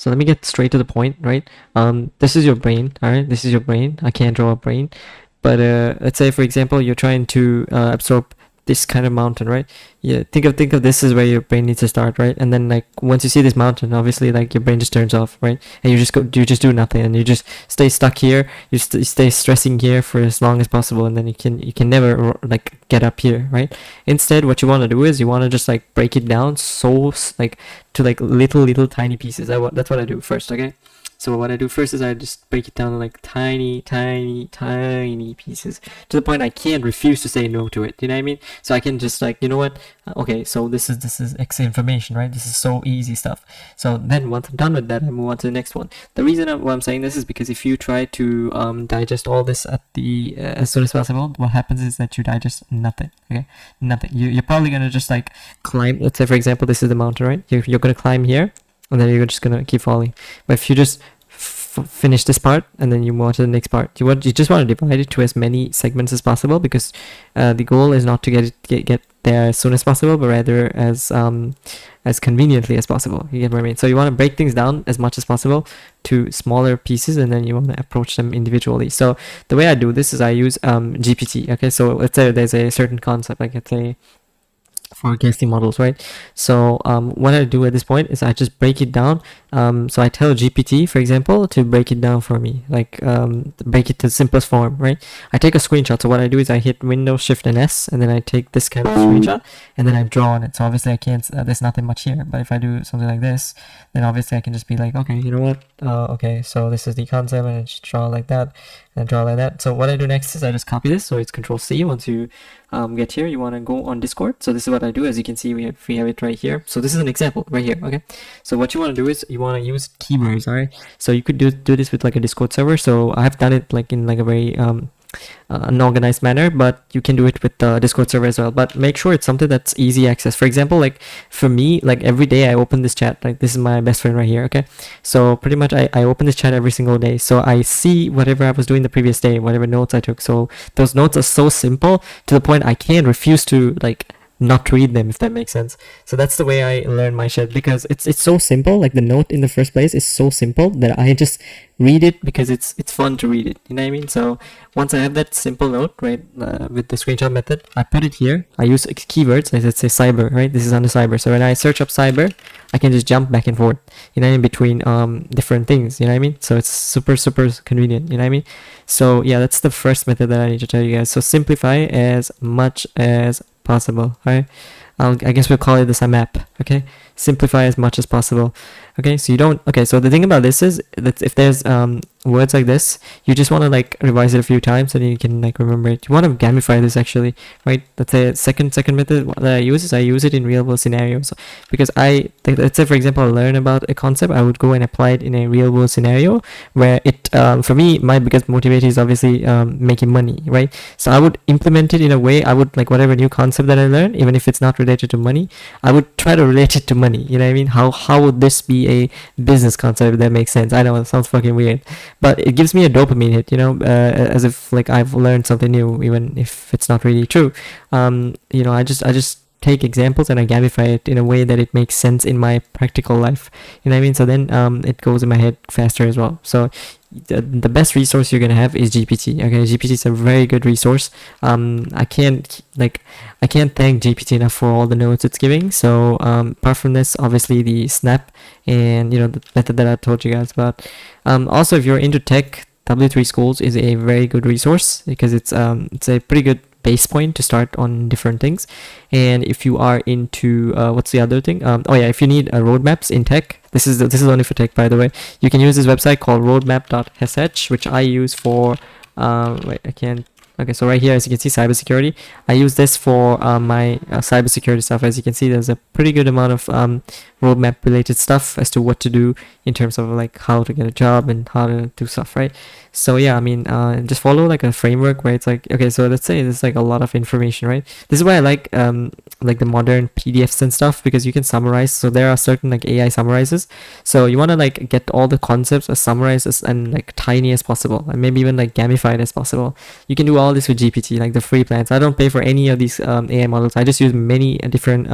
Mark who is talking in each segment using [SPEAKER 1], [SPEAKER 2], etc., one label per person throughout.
[SPEAKER 1] So let me get straight to the point, right? This is your brain, all right? This is your brain. I can't draw a brain, but let's say for example you're trying to absorb this kind of mountain, right? Yeah, think of this is where your brain needs to start, right? And then like once you see this mountain, obviously like your brain just turns off, right? And you just do nothing, and you just stay stuck here. You stay stressing here for as long as possible, and then you can never like get up here, right? Instead, what you want to do is you want to just like break it down like to like little tiny pieces. That's what I do first, okay? So what I do first is I just break it down to like tiny pieces, to the point I can't refuse to say no to it. You know what I mean? So I can just like, you know what? Okay, so this is extra information, right? This is so easy stuff. So then once I'm done with that, I move on to the next one. The reason why I'm saying this is because if you try to digest all this at the as soon as possible, what happens is that you digest nothing. Okay, nothing. You're probably gonna just like climb. Let's say for example, this is the mountain, right? You're gonna climb here, and then you're just gonna keep falling. But if you just finish this part and then you move on to the next part, you just want to divide it to as many segments as possible, because the goal is not to get there as soon as possible, but rather as conveniently as possible. You get what I mean? So you want to break things down as much as possible to smaller pieces, and then you want to approach them individually. So the way I do this is I use GPT. Okay, so let's say there's a certain concept, like let's say forecasting models, right? So what I do at this point is I just break it down. So I tell GPT, for example, to break it down for me, like break it to the simplest form, right? I take a screenshot. So what I do is I hit Windows Shift and S, and then I take this kind of screenshot, and then I draw on it. So obviously I can't, there's nothing much here, but if I do something like this, then obviously I can just be like, okay, you know what? Okay, so this is the concept, and I just draw like that and draw like that. So what I do next is I just copy this. So it's Control C. Once you get here, you want to go on Discord. So this is what I do. As you can see, we have it right here. So this is an example right here. Okay, so what you want to do is you want to use keywords. All right, so you could do this with like a Discord server. So I've done it like in like a very unorganized manner, but you can do it with the Discord server as well. But make sure it's something that's easy access. For example, like for me, like every day I open this chat. Like this is my best friend right here. Okay, so pretty much I open this chat every single day, so I see whatever I was doing the previous day, whatever notes I took. So those notes are so simple to the point I can't refuse to like not read them, if that makes sense. So that's the way I learn my shit, because it's so simple. Like the note in the first place is so simple that I just read it because it's fun to read it. You know what I mean? So once I have that simple note, right, with the screenshot method, I put it here. I use keywords. Let's say cyber, right? This is under cyber. So when I search up cyber, I can just jump back and forth, you know, in between different things. You know what I mean? So it's super convenient. You know what I mean? So yeah, that's the first method that I need to tell you guys. So simplify as much as possible. Right? I guess we'll call it the map. Okay, simplify as much as possible. Okay, so you don't. Okay, so the thing about this is that if there's words like this, you just want to like revise it a few times so that you can like remember it. You want to gamify this actually, right? Let's say second method that I use is I use it in real world scenarios, because let's say for example I learn about a concept, I would go and apply it in a real world scenario where it for me, my biggest motivator is obviously making money, right? So I would implement it in a way, I would like whatever new concept that I learn, even if it's not related to money, I would try to relate it to money. You know what I mean? How would this be a business concept, if that makes sense? I know it sounds fucking weird, but it gives me a dopamine hit, you know, as if like I've learned something new, even if it's not really true. You know, I just take examples and I gamify it in a way that it makes sense in my practical life. You know what I mean? So then it goes in my head faster as well. So the best resource you're gonna have is GPT. Okay, GPT is a very good resource. I can't thank GPT enough for all the notes it's giving. So apart from this, obviously the snap and you know the method that I told you guys about. Also, if you're into tech, W3 Schools is a very good resource, because it's a pretty good base point to start on different things. And if you are into what's the other thing, oh yeah, if you need roadmaps in tech, this is only for tech, by the way, you can use this website called roadmap.sh, which I use for wait, I can't. Okay, so right here, as you can see, cybersecurity. I use this for my cybersecurity stuff. As you can see, there's a pretty good amount of roadmap related stuff as to what to do in terms of like how to get a job and how to do stuff, right? So yeah, I mean, just follow like a framework where it's like, okay, so let's say there's like a lot of information, right? This is why I like the modern PDFs and stuff, because you can summarize. So there are certain like AI summarizers. So you want to like get all the concepts as summarized and like tiny as possible, and maybe even like gamified as possible. You can do all this with GPT, like the free plans. I don't pay for any of these AI models. I just use many different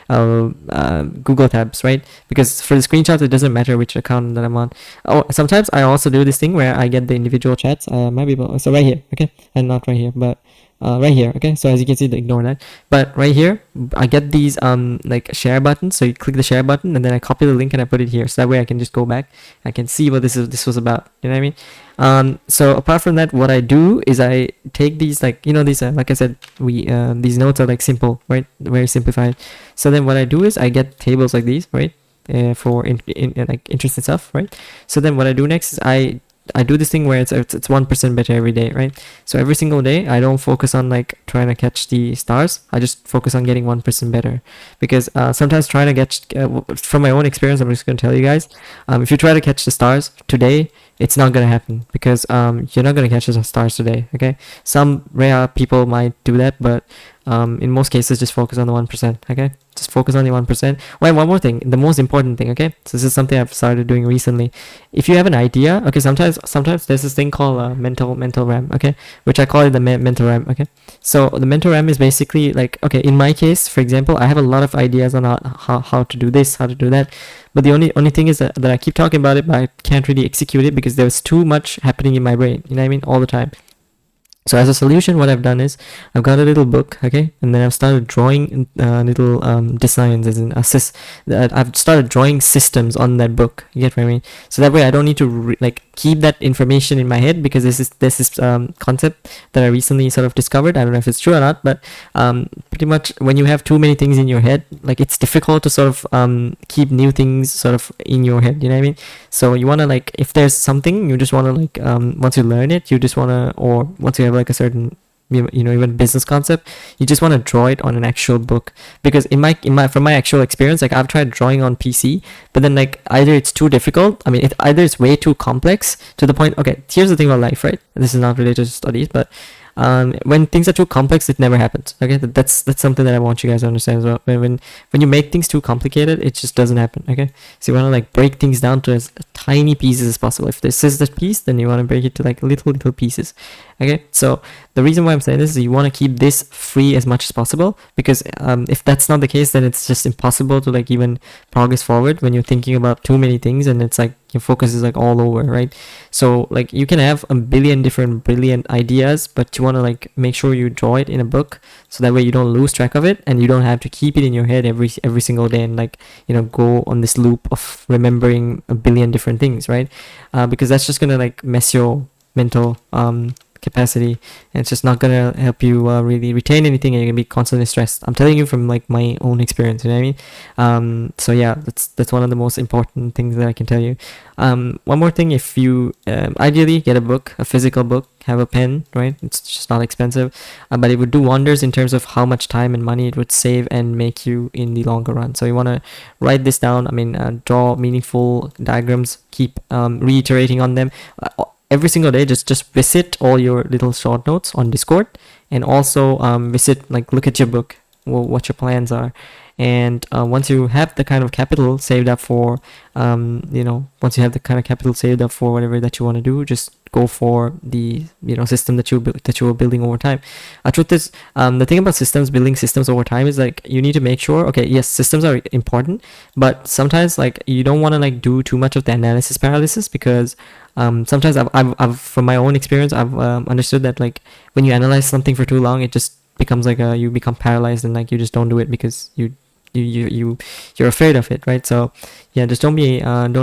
[SPEAKER 1] Google tabs, right? Because for the screenshots, it doesn't matter which account that I'm on. Oh, sometimes I also do this thing where I get the individual chats. Maybe so right here, okay, and not right here, but right here, okay. So as you can see, ignore that. But right here, I get these like share buttons. So you click the share button, and then I copy the link and I put it here. So that way I can just go back. I can see what this was about. You know what I mean? So apart from that, what I do is I take these, like, you know, these like I said, these notes are like simple, right? Very simplified. So then what I do is I get tables like these, right? For like interesting stuff, right? So then what I do next is I do this thing where it's 1% better every day, right? So every single day, I don't focus on like trying to catch the stars. I just focus on getting 1% better, because sometimes trying to get from my own experience, I'm just going to tell you guys, if you try to catch the stars today, it's not going to happen, because you're not going to catch the stars today. Okay, some rare people might do that, but in most cases, just focus on the 1%. Okay, just focus on the 1%. Wait, one more thing, the most important thing. Okay, so this is something I've started doing recently. If you have an idea, okay, sometimes there's this thing called mental RAM. Okay, which I call it the mental RAM. Okay, so the mental RAM is basically like, okay, in my case, for example, I have a lot of ideas on how to do this, how to do that, but the only thing is that I keep talking about it, but I can't really execute it because there's too much happening in my brain. You know what I mean? All the time. So as a solution, what I've done is I've got a little book, okay, and then I've started drawing little designs, as in assist. I've started drawing systems on that book. You get what I mean? So that way I don't need to like keep that information in my head, because there's this concept that I recently sort of discovered. I don't know if it's true or not, but pretty much when you have too many things in your head, like it's difficult to sort of keep new things sort of in your head. You know what I mean? So you want to, like, if there's something, you just want to like once you learn it, you just want to, or once you have like a certain, you know, even business concept, you just want to draw it on an actual book. Because from my actual experience, like I've tried drawing on PC, but then like either it's too difficult, I mean, either it's way too complex to the point. Okay, here's the thing about life, right? This is not related to studies, but when things are too complex, it never happens. Okay, that's something that I want you guys to understand as well. When you make things too complicated, it just doesn't happen. Okay, so you want to like break things down to as tiny pieces as possible. If this is the piece, then you want to break it to like little pieces. Okay, so the reason why I'm saying this is you want to keep this free as much as possible, because if that's not the case, then it's just impossible to like even progress forward when you're thinking about too many things, and it's like your focus is like all over, right? So like you can have a billion different brilliant ideas, but you want to like make sure you draw it in a book, so that way you don't lose track of it, and you don't have to keep it in your head every single day, and like, you know, go on this loop of remembering a billion different things, right? Because that's just gonna like mess your mental capacity, and it's just not gonna help you really retain anything, and you're gonna be constantly stressed. I'm telling you from like my own experience. You know what I mean? So yeah, that's one of the most important things that I can tell you. One more thing, if you ideally get a book, a physical book, have a pen, right? It's just not expensive, but it would do wonders in terms of how much time and money it would save and make you in the longer run. So you want to write this down. I mean, draw meaningful diagrams, keep reiterating on them every single day. Just visit all your little short notes on Discord, and also visit, like, look at your book, what your plans are. And once you have the kind of capital saved up for once you have the kind of capital saved up for whatever that you want to do, just go for the system that you were building over time. Truth is, the thing about building systems over time is, like, you need to make sure, okay, yes, systems are important, but sometimes, like, you don't want to like do too much of the analysis paralysis, because sometimes I've from my own experience, I've understood that, like, when you analyze something for too long, it just becomes like you become paralyzed, and like you just don't do it because you're afraid of it, right? So yeah, just don't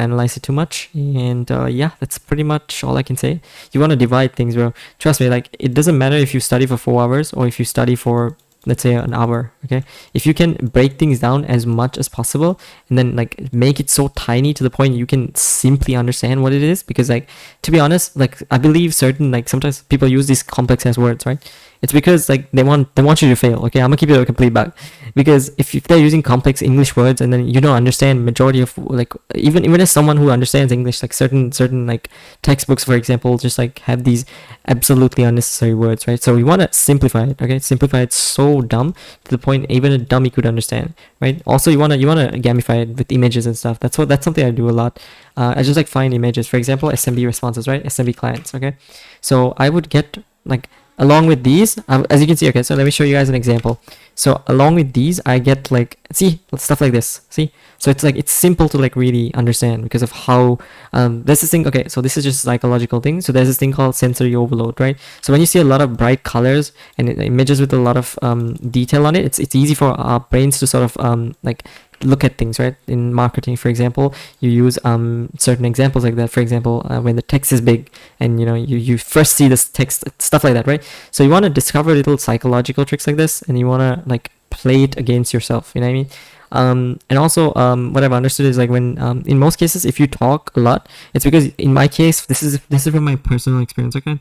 [SPEAKER 1] analyze it too much. And yeah, that's pretty much all I can say. You want to divide things, bro. Trust me, like, it doesn't matter if you study for 4 hours or if you study for, let's say, an hour. Okay, if you can break things down as much as possible, and then like make it so tiny to the point you can simply understand what it is. Because, like, to be honest, like, I believe like sometimes people use these complex as words, right? It's because, like, they want you to fail. Okay, I'm gonna keep it a complete bug, because if they're using complex English words and then you don't understand majority of, like, even as someone who understands English, like certain like textbooks, for example, just like have these absolutely unnecessary words, right? So we want to simplify it. Okay, simplify it so dumb to the point even a dummy could understand, right? Also, you want to gamify it with images and stuff. That's something I do a lot. I just like find images, for example, SMB responses, right? SMB clients. Okay, so I would get, like, along with these, as you can see, okay, so let me show you guys an example. So along with these, I get like, see, stuff like this, see? So it's like, it's simple to like really understand because of how, there's this thing, okay, so this is just psychological thing. So there's this thing called sensory overload, right? So when you see a lot of bright colors and images with a lot of detail on it, it's easy for our brains to sort of like look at things, right? In marketing, for example, you use certain examples like that. For example, when the text is big and you first see this text, stuff like that, right? So you want to discover little psychological tricks like this, and you want to like play it against yourself, you know what I mean? And also what I've understood is like when in most cases, if you talk a lot, it's because in my case, this is from my personal experience, okay?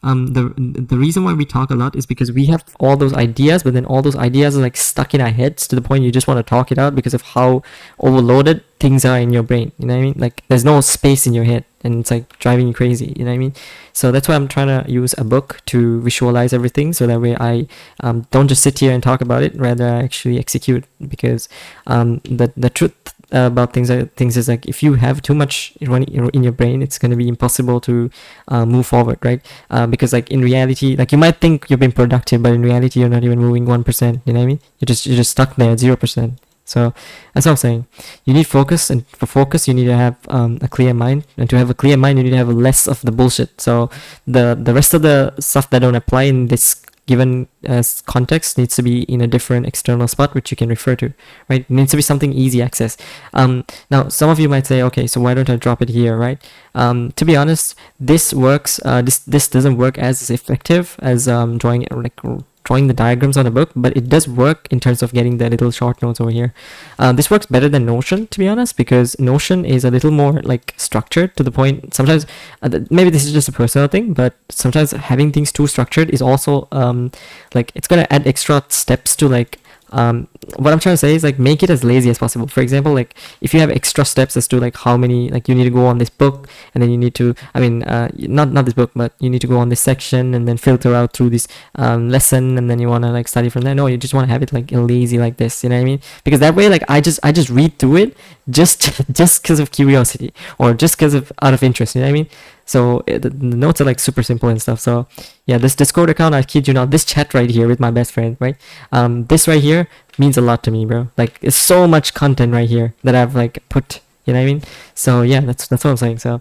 [SPEAKER 1] The reason why we talk a lot is because we have all those ideas, but then all those ideas are like stuck in our heads to the point you just want to talk it out because of how overloaded things are in your brain. You know what I mean? Like there's no space in your head, and it's like driving you crazy. You know what I mean? So that's why I'm trying to use a book to visualize everything, so that way I don't just sit here and talk about it, rather I actually execute. Because the truth about things is like, if you have too much in your brain, it's going to be impossible to move forward, right? Because like in reality, like you might think you've been productive, but in reality you're not even moving 1%. You know what I mean? You're just stuck there at 0%. So that's what I'm saying. You need focus, and for focus you need to have a clear mind, and to have a clear mind you need to have less of the bullshit. So the rest of the stuff that don't apply in this given context needs to be in a different external spot which you can refer to, right? It needs to be something easy access. Now some of you might say, okay, so why don't I drop it here, right? To be honest, this works, this doesn't work as effective as drawing the diagrams on a book, but it does work in terms of getting the little short notes over here. This works better than Notion, to be honest, because Notion is a little more like structured to the point. Sometimes maybe this is just a personal thing, but sometimes having things too structured is also like it's gonna add extra steps to like what I'm trying to say is like make it as lazy as possible. For example, like if you have extra steps as to like how many, like you need to go on this book, and then you need to, I mean not this book, but you need to go on this section and then filter out through this lesson, and then you want to like study from there. No, you just want to have it like lazy like this, you know what I mean? Because that way, like I just read through it just because of curiosity, or just because of out of interest, you know what I mean? So the notes are like super simple and stuff. So yeah, this Discord account, I kid you not, this chat right here with my best friend, right? This right here means a lot to me, bro. Like it's so much content right here that I've like put, you know what I mean? So yeah, that's what I'm saying. So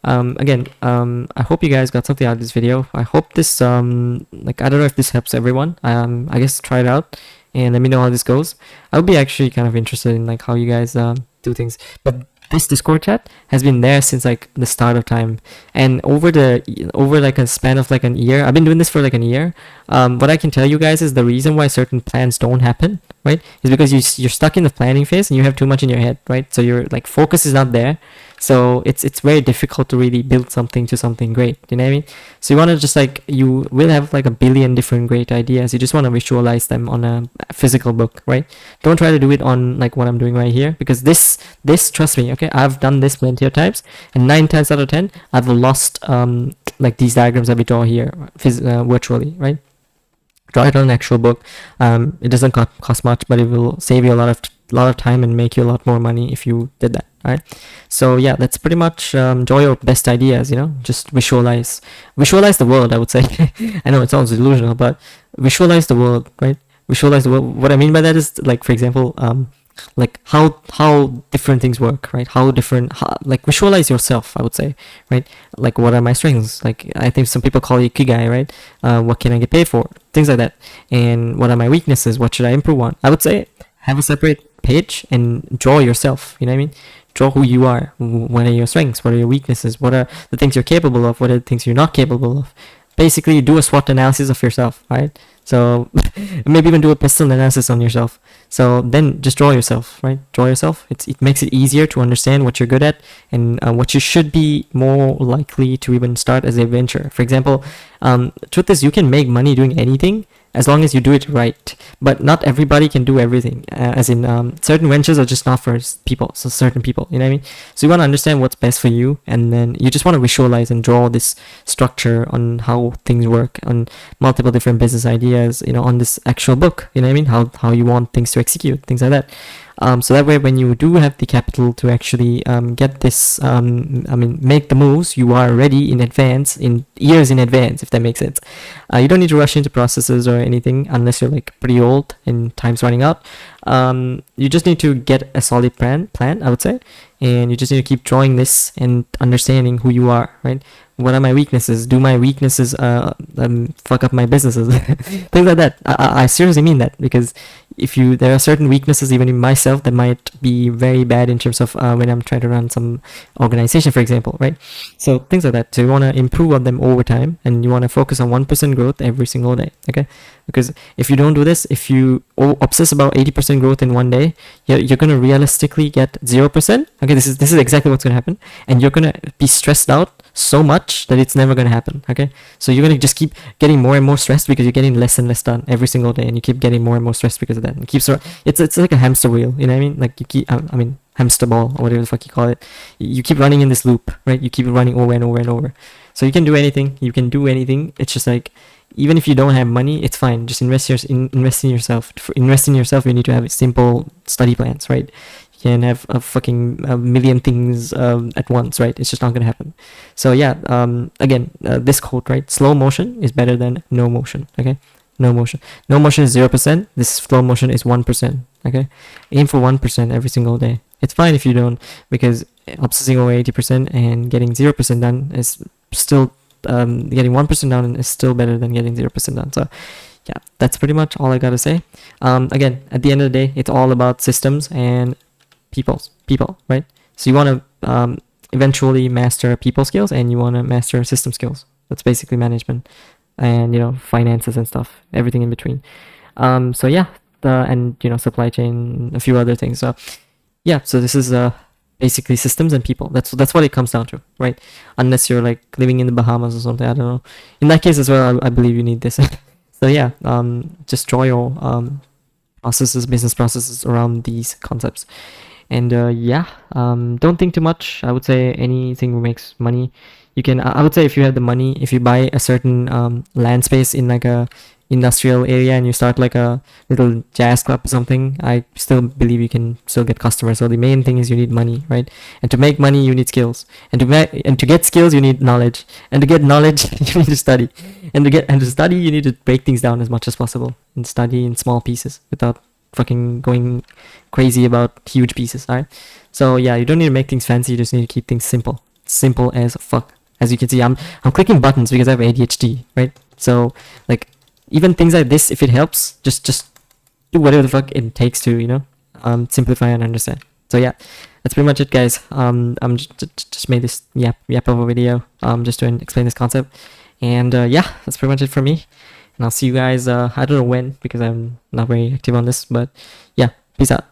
[SPEAKER 1] again, I hope you guys got something out of this video. I hope this like, I don't know if this helps everyone. I guess try it out and let me know how this goes. I would be actually kind of interested in like how you guys do things. But this Discord chat has been there since like the start of time, and over like a span of like an year, I've been doing this for like a year. What I can tell you guys is the reason why certain plans don't happen, right, is because you're stuck in the planning phase and you have too much in your head, right? So your like focus is not there. So it's very difficult to really build something to something great, you know what I mean? So you want to just like, you will have like a billion different great ideas. You just want to visualize them on a physical book, right? Don't try to do it on like what I'm doing right here, because this trust me, okay, I've done this plenty of times, and 9 times out of 10 I've lost like these diagrams that we draw here virtually, right? Draw it on an actual book. It doesn't cost much, but it will save you a lot of time and make you a lot more money if you did that. Right? So yeah, that's pretty much draw your best ideas, you know, just visualize the world, I would say. I know it sounds delusional, but visualize the world, right? Visualize the world. What I mean by that is like, for example, like how different things work, right? Like visualize yourself, I would say, right? Like, what are my strengths? Like, I think some people call it ikigai, right? What can I get paid for? Things like that. And what are my weaknesses? What should I improve on? I would say have a separate page and draw yourself, you know what I mean? Draw who you are. What are your strengths? What are your weaknesses? What are the things you're capable of? What are the things you're not capable of? Basically, do a SWOT analysis of yourself, right? So maybe even do a pistol analysis on yourself. So then just draw yourself, right? Draw yourself. It makes it easier to understand what you're good at, and what you should be more likely to even start as a venture. For example, truth is, you can make money doing anything as long as you do it right, but not everybody can do everything, as in certain ventures are just not for certain people, you know what I mean? So you want to understand what's best for you, and then you just want to visualize and draw this structure on how things work, on multiple different business ideas, you know, on this actual book, you know what I mean? How you want things to execute, things like that. So that way, when you do have the capital to actually get this, make the moves, you are ready in advance, in years in advance, if that makes sense. You don't need to rush into processes or anything unless you're like pretty old and time's running out. You just need to get a solid plan, I would say, and you just need to keep drawing this and understanding who you are, right? What are my weaknesses? Do my weaknesses fuck up my businesses? Things like that. I seriously mean that, because there are certain weaknesses even in myself that might be very bad in terms of when I'm trying to run some organization, for example, right? So things like that. So you want to improve on them over time, and you want to focus on 1% growth every single day, okay? Because if you don't do this, if you obsess about 80% growth in one day, you're going to realistically get 0%. Okay, this is exactly what's going to happen, and you're going to be stressed out so much that it's never going to happen. Okay, so you're going to just keep getting more and more stressed because you're getting less and less done every single day, and you keep getting more and more stressed because of that. And it's like a hamster wheel, you know what I mean? Like you keep hamster ball or whatever the fuck you call it. You keep running in this loop, right? You keep running over and over and over. So you can do anything. It's just like, even if you don't have money, it's fine. Just invest in yourself. For invest in yourself, you need to have simple study plans, right? You can have a million things at once, right? It's just not gonna happen. So yeah, again, this quote, right? Slow motion is better than no motion. Okay, no motion. No motion is 0%. This slow motion is 1%. Okay, aim for 1% every single day. It's fine if you don't, because obsessing over 80% and getting 0% done is still getting 1% down is still better than getting 0% done. So yeah, that's pretty much all I gotta say. Again, at the end of the day, it's all about systems and people, right? So you want to eventually master people skills, and you want to master system skills. That's basically management, and finances and stuff, everything in between. So yeah, and supply chain, a few other things. So yeah, so this is basically systems and people. That's what it comes down to, right? Unless you're like living in the Bahamas or something, I don't know. In that case as well, I believe you need this. So yeah, just draw your business processes around these concepts. And don't think too much. I would say anything makes money. You can, I would say, if you have the money, if you buy a certain land space in like a industrial area, and you start like a little jazz club or something, I still believe you can still get customers. So the main thing is you need money, right? And to make money, you need skills. And to get skills, you need knowledge. And to get knowledge, you need to study. And to study, you need to break things down as much as possible and study in small pieces without fucking going crazy about huge pieces. All right, so yeah, you don't need to make things fancy. You just need to keep things simple as fuck. As you can see, I'm clicking buttons because I have ADHD, right? So like, even things like this, if it helps, just do whatever the fuck it takes to simplify and understand. So yeah, that's pretty much it, guys. I'm just made this yap of a video just to explain this concept, and yeah, that's pretty much it for me. And I'll see you guys, I don't know when, because I'm not very active on this, but yeah, peace out.